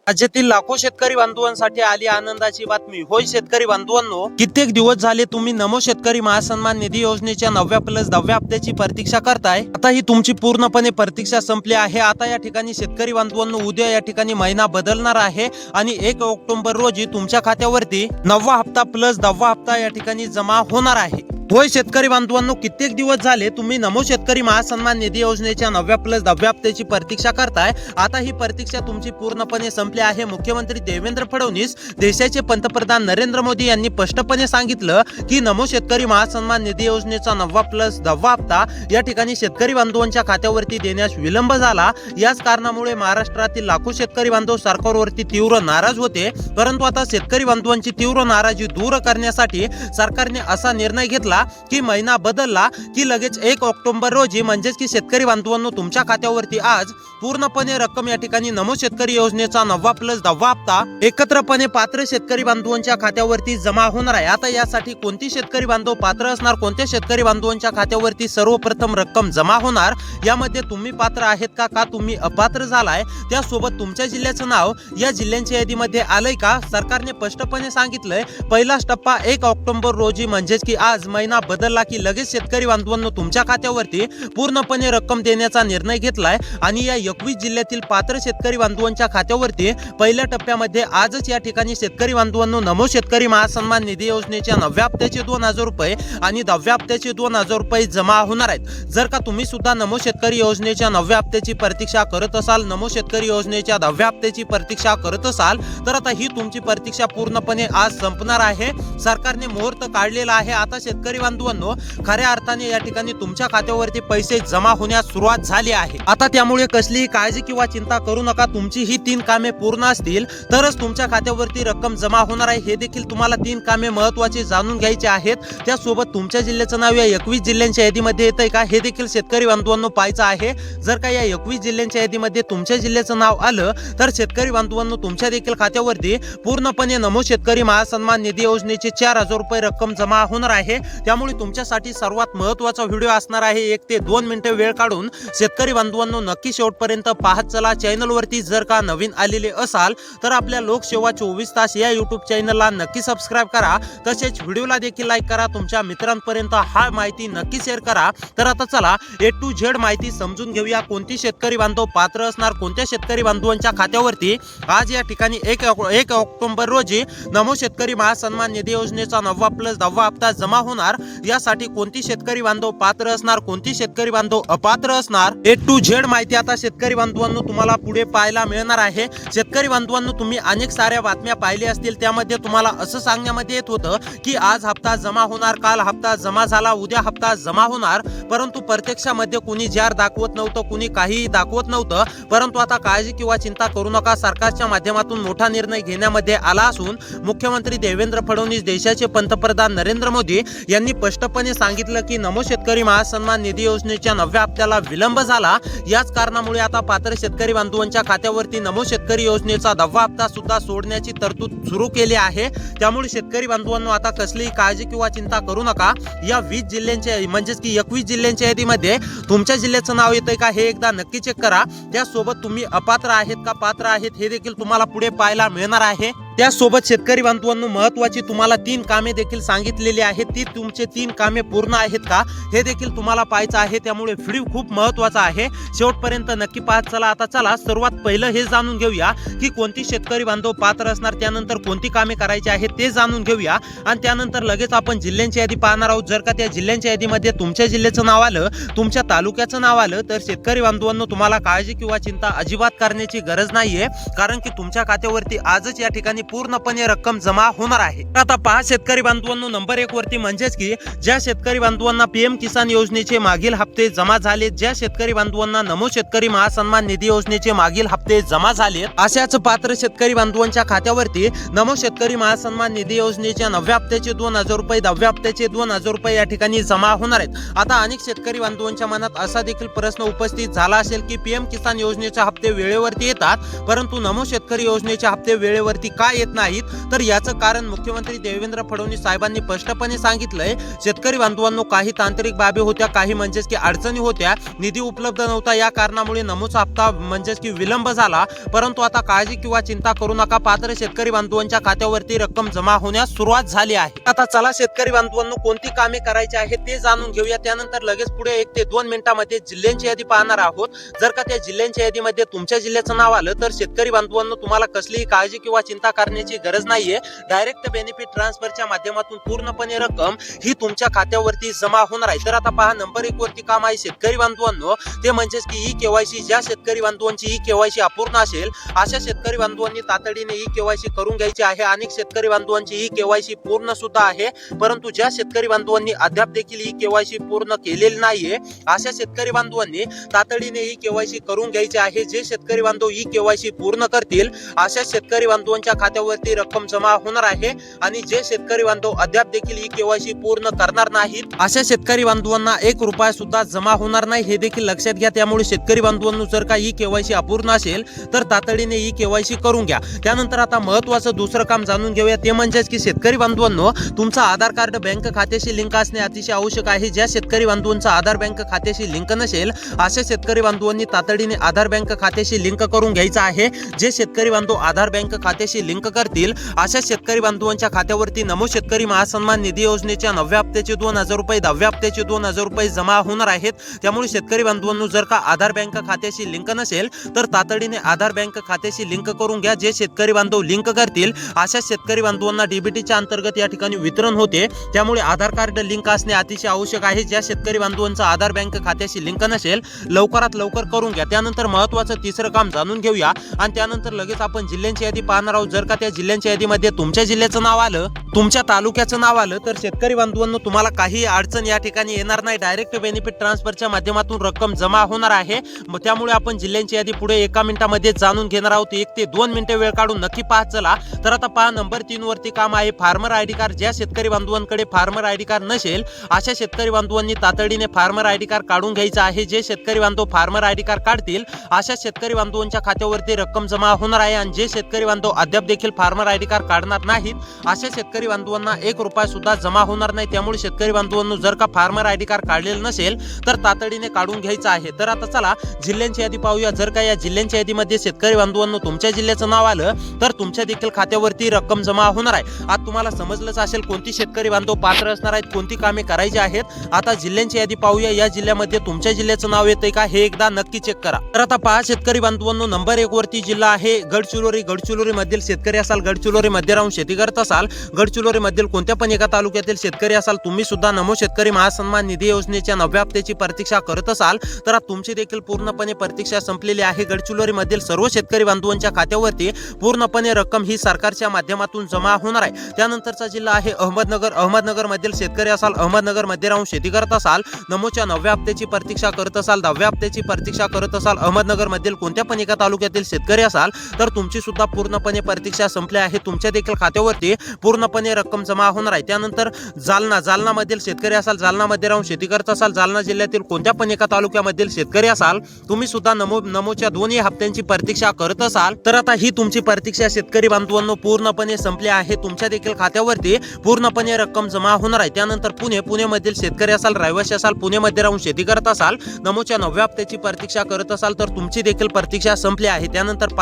राज्यातील लाखो शेतकरी बांधवांसाठी आली आनंदाची बातमी। होय शेतकरी बांधवांनो, कित्येक दिवस झाले तुम्ही नमो शेतकरी महासन्मान निधी योजनेच्या 9व्या प्लस 10व्या हप्त्याची प्रतीक्षा करताय। आता ही तुमची पूर्णपणे प्रतीक्षा संपली आहे। आता या ठिकाणी शेतकरी बांधवांनो, उद्या या ठिकाणी महिना बदलणार आहे आणि 1 ऑक्टोबर रोजी तुमच्या खात्यावरती 9वा हप्ता प्लस 10वा हप्ता या ठिकाणी जमा होणार आहे। होय शेतकरी बांधवांनो, कित्येक दिवस झाले तुम्ही नमो शेतकरी महासन्मान निधी योजनेच्या 9व्या प्लस 10व्या हप्त्याची प्रतीक्षा करताय। आता ही प्रतीक्षा तुमची पूर्णपणे संपली आहे। मुख्यमंत्री देवेंद्र फडणवीस, देशाचे पंतप्रधान नरेंद्र मोदी यांनी स्पष्टपणे सांगितलं की नमो शेतकरी महासन्मान निधी योजनेचा 9वा प्लस 10वा हप्ता या ठिकाणी शेतकरी बांधवांच्या खात्यावरती देण्यास विलंब झाला। याच कारणामुळे महाराष्ट्रातील लाखो शेतकरी बांधव सरकारवरती तीव्र नाराज होते। परंतु आता शेतकरी बांधवांची तीव्र नाराजी दूर करण्यासाठी सरकारने असा निर्णय घेतला की महिना बदलला की लगेच 1 ऑक्टोबर रोजी म्हणजेच की शेतकरी बांधवांनो, तुमच्या खात्यावरती आज पूर्णपणे रक्कम या ठिकाणी नमो शेतकरी योजनेचा 9वा प्लस 10वा हप्ता एकत्रपणे पात्र शेतकरी बांधवांच्या खात्यावरती जमा होणार आहे। आता यासाठी कोणती शेतकरी बांधव पात्र असणार, कोणत्या शेतकरी बांधवांच्या खात्यावरती सर्वप्रथम रक्कम जमा होणार, यामध्ये तुम्ही पात्र आहेत का तुम्ही अपात्र झालाय, त्यासोबत तुमच्या जिल्ह्याचं नाव या जिल्ह्यांच्या यादीमध्ये आलंय का, सरकारने स्पष्टपणे सांगितलंय। पहिलाच टप्पा 1 ऑक्टोबर रोजी म्हणजेच की आज महिना बदलला की लगेच शेतकरी बांधवांनो, तुमच्या खात्यावरती पूर्णपणे रक्कम देण्याचा निर्णय घेतलाय आणि या 21 जिल्ह्यातील पात्र शेतकरी बांधवांच्या खात्यावरती पहिल्या टप्प्यामध्ये आजच या ठिकाणी शेतकरी बांधवांनो, नमो शेतकरी महासन्मान निधी योजनेच्या 9व्या हप्त्याचे 2000 रुपये आणि 10व्या हप्त्याचे 2000 रुपये जमा होणार आहेत। जर का तुम्ही सुद्धा नमो शेतकरी योजनेच्या 9व्या हप्त्याची प्रतीक्षा करत असाल, नमो शेतकरी योजनेच्या 10व्या हप्त्याची प्रतीक्षा करत असाल, तर आता ही तुमची प्रतीक्षा पूर्णपणे आज संपणार आहे। सरकारने मुहूर्त काढलेला आहे। आता शेतकरी बांधवांनो, खऱ्या अर्थाने या ठिकाणी तुमच्या खात्यावरती पैसे जमा होण्यास सुरुवात झाली आहे। आता त्यामुळे कसलीही काळजी किंवा चिंता करू नका। तुमची ही 3 कामे पूर्ण असतील तरच तुमच्या खात्यावरती रक्कम जमा होणार आहे। हे देखील तुम्हाला 3 कामे महत्त्वाचे जाणून घ्यायचे आहेत। त्यासोबत तुमच्या जिल्ह्याचं नाव या 21 जिल्ह्यांच्या यादीमध्ये येतंय का, हे देखील शेतकरी बांधवांनो पाहायचं आहे। जर का या 21 जिल्ह्यांच्या यादीमध्ये तुमच्या जिल्ह्याचं नाव आलं तर शेतकरी बांधवांनो, तुमच्या देखील खात्यावरती पूर्णपणे नमो शेतकरी महासन्मान निधी योजनेचे 4000 रुपये रक्कम जमा होणार आहे। त्यामुळे तुमच्यासाठी सर्वात महत्त्वाचा व्हिडिओ असणार आहे। 1 ते 2 मिनिटे वेळ काढून शेतकरी बांधवांनो नक्की शेवटपर्यंत पाहत चला। चॅनलवरती जर का नवीन आलेले असाल तर आपल्या लोकसेवा 24 तास या यूट्यूब चॅनलला नक्की सबस्क्राईब करा। तसेच व्हिडिओला देखील लाईक करा। तुमच्या मित्रांपर्यंत हा माहिती नक्की शेअर करा। तर आता चला A to Z माहिती समजून घेऊया। कोणती शेतकरी बांधव पात्र असणार, कोणत्या शेतकरी बांधवांच्या खात्यावरती आज या ठिकाणी 1 ऑक्टोबर रोजी नमो शेतकरी महासन्मान निधी योजनेचा 9वा प्लस 10वा हप्ता जमा होणार, यासाठी कोणती शेतकरी बांधव पात्र असणार, कोणती शेतकरी बांधव अपात्र असणार, A to Z माहिती आता शेतकरी बांधवांनो तुम्हाला पुढे पाहायला मिळणार आहे। शेतकरी बांधवांनो, तुम्ही अनेक साऱ्या बातम्या पाहिल्या असतील, त्यामध्ये तुम्हाला असं सांगण्यामध्ये येत होतं की आज हप्ता जमा होणार, काल हप्ता जमा झाला, उद्या हप्ता जमा होणार, परंतु प्रत्यक्षामध्ये कुणी जार दाखवत नव्हतं, कुणी काहीही दाखवत नव्हतं। परंतु आता काळजी किंवा चिंता करू नका। सरकारच्या माध्यमातून मोठा निर्णय घेण्यामध्ये आला असून मुख्यमंत्री देवेंद्र फडणवीस, देशाचे पंतप्रधान नरेंद्र मोदी यांनी स्पष्टपणे सांगितलं की नमो शेतकरी महासन्मान निधी योजनेच्या 9व्या हप्त्याला विलंब झाला। याच कारणामुळे आता पात्र शेतकरी बांधवांच्या खात्यावरती नमो शेतकरी योजनेचा 10वा हप्ता सुद्धा सोडण्याची तरतूद सुरू केली आहे। त्यामुळे शेतकरी बांधवांनो आता कसलीही काळजी किंवा चिंता करू नका। या 20 जिल्ह्यांच्या म्हणजेच की 21 जिल्ह्यांच्या यादीमध्ये तुमच्या जिल्ह्याचं नाव येतंय का हे एकदा नक्की चेक करा। त्यासोबत तुम्ही अपात्र आहेत का पात्र आहेत हे देखील तुम्हाला पुढे पाहायला मिळणार आहे। त्यासोबत शेतकरी बांधवांनो, महत्त्वाची तुम्हाला 3 कामे देखील सांगितलेली आहेत। ती तुमचे 3 कामे पूर्ण आहेत का हे देखील तुम्हाला पाहायचं आहे। त्यामुळे व्हिडिओ खूप महत्त्वाचा आहे, शेवटपर्यंत नक्की पाहत चला। आता चला सर्वात पहिलं हे जाणून घेऊया की कोणती शेतकरी बांधव पात्र असणार, त्यानंतर कोणती कामे करायची आहेत ते जाणून घेऊया आणि त्यानंतर लगेच आपण जिल्ह्यांची यादी पाहणार आहोत। जर का त्या जिल्ह्यांच्या यादीमध्ये तुमच्या जिल्ह्याचं नाव आलं, तुमच्या तालुक्याचं नाव आलं, तर शेतकरी बांधवांनो तुम्हाला काळजी किंवा चिंता अजिबात करण्याची गरज नाहीये, कारण की तुमच्या खात्यावरती आजच या ठिकाणी पूर्णपणे रक्कम जमा होणार आहे। आता पहा शेतकरी बांधवांनो, नंबर 1 वरती म्हणजेच की ज्या शेतकरी बांधवांना PM किसान योजनेचे मागील हप्ते जमा झाले, ज्या शेतकरी बांधवांना नमो शेतकरी महासन्मान निधी योजनेचे मागील हप्ते जमा झाले, अशाच पात्र शेतकरी बांधवांच्या खात्यावरती नमो शेतकरी महासन्मान निधी योजनेच्या 9व्या हप्त्याचे 2000 रुपये, 10व्या हप्त्याचे 2000 रुपये या ठिकाणी जमा होणार आहेत। आता अनेक शेतकरी बांधवांच्या मनात असा देखील प्रश्न उपस्थित झाला असेल की PM किसान योजनेचे हप्ते वेळेवरती येतात, परंतु नमो शेतकरी योजनेचे हप्ते वेळेवरती का येत नाहीत, तर याचं कारण मुख्यमंत्री देवेंद्र फडणवीस साहेबांनी स्पष्टपणे सांगितलंय. शेतकरी बांधवांनो, काही तांत्रिक बाबी होत्या, काही म्हणजेच की अडचणी होत्या, निधी उपलब्ध नव्हता, या कारणामुळे नमोचा हप्ता म्हणजेच की विलंब झाला. परंतु आता काळजी किंवा चिंता करू नका, पात्र शेतकरी बांधवांच्या खात्यावरती रक्कम जमा होण्यास सुरुवात झाली आहे. आता चला शेतकरी बांधवांनो, कोणती कामे करायची आहेत ते जाणून घेऊया. त्यानंतर लगेच पुढे 1 ते 2 मिनिटांमध्ये जिल्ह्यांची यादी पाहणार आहोत. जर का त्या जिल्ह्यांच्या यादीमध्ये तुमच्या जिल्ह्याचं नाव आलं तर शेतकरी बांधवांनो, तुम्हाला कसलीही काळजी किंवा चिंता करण्याची गरज नाहीये. डायरेक्ट बेनिफिट ट्रान्सफरच्या माध्यमातून पूर्णपणे रक्कम ही तुमच्या खात्यावरती जमा होणार आहे. तर आता पहा, नंबर 1 वरती काम आहे शेतकरी बांधवांनो, ते म्हणजेच की ई केवायसी. ज्या शेतकरी बांधवांची ई केवायसी अपूर्ण असेल अशा शेतकरी बांधवांनी तातडीने ई केवायसी करून घ्यायची आहे. अनेक शेतकरी बांधवांची ई केवायसी पूर्ण सुद्धा आहे, परंतु ज्या शेतकरी बांधवांनी अद्याप देखील ई केवायसी पूर्ण केलेली नाहीये अशा शेतकरी बांधवांनी तातडीने ई केवायसी करून घ्यायची आहे. जे शेतकरी बांधव ई केवायसी पूर्ण करतील अशा शेतकरी बांधवांच्या खात्यावरती रक्कम जमा होणार आहे. आणि जे शेतकरी बांधव अद्याप देखील ई केवायसी पूर्ण करणार नाहीत अशा शेतकरी बांधवांना 1 रुपया सुद्धा जमा होणार नाही, हे देखील लक्षात घ्या. त्यामुळे शेतकरी बांधवांनो, जर का ई केवायसी अपूर्ण असेल तर तातडीने ई केवायसी करून घ्या. त्यानंतर आता महत्त्वाचं दुसरं काम जाणून घेऊया. ते म्हणजेच की शेतकरी बांधवांनो, तुमचा आधार कार्ड बँक खात्याशी लिंक असणे अतिशय आवश्यक आहे. ज्या शेतकरी बांधवांचा आधार बँक खात्याशी लिंक नसेल अशा शेतकरी बांधवांनी तातडीने आधार बँक खात्याशी लिंक करून घ्यायचं आहे. जे शेतकरी बांधव आधार बँक खात्याशी लिंक करतील अशा शेतकरी बांधवांच्या खात्यावरती नमो शेतकरी महासन्मान निधी योजनेच्या 9व्या हप्त्याचे 2,000 रुपये, 10व्या हप्त्याचे 2,000 रुपये जमा होणार आहेत. त्यामुळे शेतकरी बांधवांनो, जर का आधार बँक खात्याशी लिंक नसेल तर तातडीने आधार बँक खात्याशी लिंक करून घ्या. जे शेतकरी बांधव लिंक करतील अशा शेतकरी बांधवांना डीबीटीच्या अंतर्गत या ठिकाणी वितरण होते. त्यामुळे आधार कार्ड लिंक असणे अतिशय आवश्यक आहे. ज्या शेतकरी बांधवांचा आधार बँक खात्याशी लिंक नसेल लवकरात लवकर करून घ्या. त्यानंतर महत्त्वाचं तिसरं काम जाणून घेऊया आणि त्यानंतर लगेच आपण जिल्ह्यांची यादी पाहणार आहोत. जर का त्या जिल्ह्यांच्या यादीमध्ये तुमच्या जिल्ह्याचं नाव आलं, तुमच्या तालुक्याचं नाव आलं तर शेतकरी बांधवांनो, तुम्हाला काही अडचण या ठिकाणी येणार नाही. डायरेक्ट बेनिफिट ट्रान्सफरच्या माध्यमातून रक्कम जमा होणार आहे. त्यामुळे आपण जिल्ह्यांची यादी पुढे 1 मिनिटामध्ये जाणून घेणार आहोत. 1 ते 2 मिनिटे वेळ काढून नक्की पाहत चला. तर आता पहा, नंबर 3 वरती काम आहे फार्मर आयडी कार्ड. ज्या शेतकरी बांधवांकडे फार्मर आयडी कार्ड नसेल अशा शेतकरी बांधवांनी तातडीने फार्मर आयडी कार्ड काढून घ्यायचं आहे. जे शेतकरी बांधव फार्मर आयडी कार्ड काढतील अशा शेतकरी बांधवांच्या खात्यावरती रक्कम जमा होणार आहे. आणि जे शेतकरी बांधव अद्याप देखील फार्मर आयडी कार्ड काढणार नाहीत अशा शेतकरी बांधवांना 1 रुपया सुद्धा जमा होणार नाही. त्यामुळे शेतकरी बांधवांनो, जर का फार्मर आयडी कार्ड काढलेलं नसेल तर तातडीने काढून घ्यायचं आहे. तर आता चला जिल्ह्यांची यादी पाहूया. जर का या जिल्ह्यांच्या यादीमध्ये शेतकरी बांधवांनो तुमच्या जिल्ह्याचं नाव आलं तर तुमच्या देखील खात्यावरती रक्कम जमा होणार आहे. आज तुम्हाला समजलंच असेल कोणती शेतकरी बांधव पात्र असणार आहेत, कोणती कामे करायची आहेत. आता जिल्ह्यांची यादी पाहूया. या जिल्ह्यामध्ये तुमच्या जिल्ह्याचं नाव येतंय का हे एकदा नक्की चेक करा. तर आता पहा शेतकरी बांधवांनो, नंबर 1 वरती जिल्हा आहे गडचिरोली. गडचिरोली मधील शेतकरी असाल, गडचिरोली मध्ये राहून शेती करत असाल, गडचिरोली मधील कोणत्या पण एका तालुक्यातील शेतकरी असाल, तुम्ही सुद्धा नमो शेतकरी महासन्मान निधी योजनेच्या 9व्या हप्त्याची प्रतीक्षा करत असाल तर तुमची देखील पूर्णपणे प्रतीक्षा संपलेली आहे. गडचिरोली मधील सर्व शेतकरी बांधवांच्या खात्यावरती पूर्णपणे रक्कम ही सरकारच्या माध्यमातून जमा होणार आहे. त्यानंतरचा जिल्हा आहे अहमदनगर. अहमदनगर मधील शेतकरी असाल, अहमदनगर मध्ये राहून शेती करत असाल, नमोच्या 9व्या हप्त्याची प्रतीक्षा करत असाल, 10व्या हप्त्याची प्रतीक्षा करत असाल, अहमदनगर मधील कोणत्या पण एका तालुक्यातील शेतकरी असाल तर तुमची सुद्धा पूर्णपणे प्रतीक्षा संपली आहे. तुमच्या देखील खात्यावरती पूर्णपणे रक्कम जमा होणार आहे. त्यानंतर जालना मधील शेतकरी असाल, जालना मध्ये राहून शेती करत असाल, जालना जिल्ह्यातील कोणत्या पण एका तालुक्यामधील शेतकरी असाल, तुम्ही सुद्धा नमोच्या 2 हप्त्यांची प्रतीक्षा करत असाल तर आता ही तुमची प्रतीक्षा शेतकरी बांधवांनो पूर्णपणे संपली आहे. तुमच्या देखील खात्यावरती पूर्णपणे रक्कम जमा होणार आहे. त्यानंतर पुणे मधील शेतकरी असाल, रहिवासी असाल, पुणे मध्ये राहून शेती करत असाल, नमोच्या 9व्या हप्त्याची प्रतीक्षा करत असाल तर तुमची देखील प्रतीक्षा संपली आहे. त्यानंतर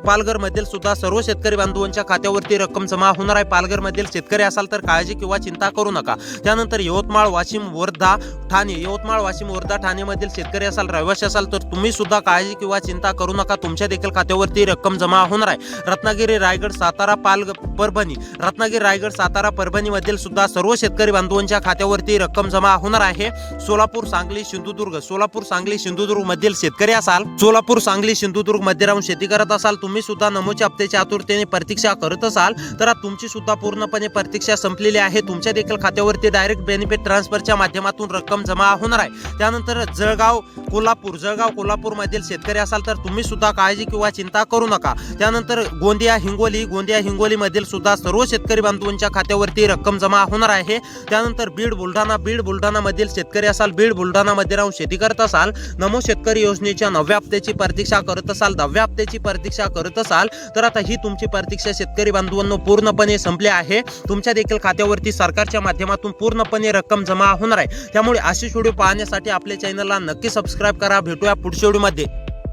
पालघर मधील सुद्धा सर्व शेतकरी बांधवांच्या खात्यावरती रक्कम जमा होणार आहे. पालघर मधील शेतकरी असाल तर काळजी किंवा चिंता करू नका. त्यानंतर यवतमाळ, वाशिम, वर्धा, ठाणे, यवतमाळ, वाशिम, वर्धा, ठाणे मधील शेतकरी असाल, रहिवासी असाल तर तुम्ही सुद्धा काळजी किंवा चिंता करू नका. तुमच्या देखील खात्यावरती रक्कम जमा होणार आहे. रत्नागिरी, रायगड, सातारा, परभणी, रत्नागिरी, रायगड, सातारा, परभणी मधील सुद्धा सर्व शेतकरी बांधवांच्या खात्यावरती रक्कम जमा होणार आहे. सोलापूर, सांगली, सिंधुदुर्ग मधील शेतकरी असाल, सोलापूर, सांगली, सिंधुदुर्ग मध्ये राहून शेती करत असाल, तुम्ही सुद्धा नमोच्या हप्त्याच्या आतुरतेने प्रतीक्षा करत असाल तर तुमची सुद्धा पूर्णपणे प्रतीक्षा संपलेली आहे. तुमच्या देखील खात्यावरती डायरेक्ट बेनिफिट ट्रान्सफरच्या माध्यमातून रक्कम जमा होणार आहे. त्यानंतर जळगाव, कोल्हापूर मधील शेतकरी असाल तर तुम्ही सुद्धा काळजी किंवा चिंता करू नका. त्यानंतर गोंदिया, हिंगोली मधील सुद्धा सर्व शेतकरी बांधवांच्या खात्यावरती रक्कम जमा होणार आहे. त्यानंतर बीड, बुलढाणा मधील शेतकरी असाल, बीड, बुलढाणा मध्ये राहून शेती करत असाल, नमो शेतकरी योजनेच्या 9व्या हप्त्याची प्रतीक्षा करत असाल, 10व्या हप्त्याची प्रतीक्षा करत असाल तर आता ही तुमची प्रतीक्षा शेतकरी बांधवांनो पूर्णपणे संपली आहे. तुमच्या देखील खात्यावरती सरकारच्या माध्यमातून पूर्णपणे रक्कम जमा होणार आहे. त्यामुळे अशी व्हिडिओ पाहण्यासाठी आपल्या चॅनलला नक्की सबस्क्राईब करा. भेटूया पुढच्या व्हिडिओमध्ये.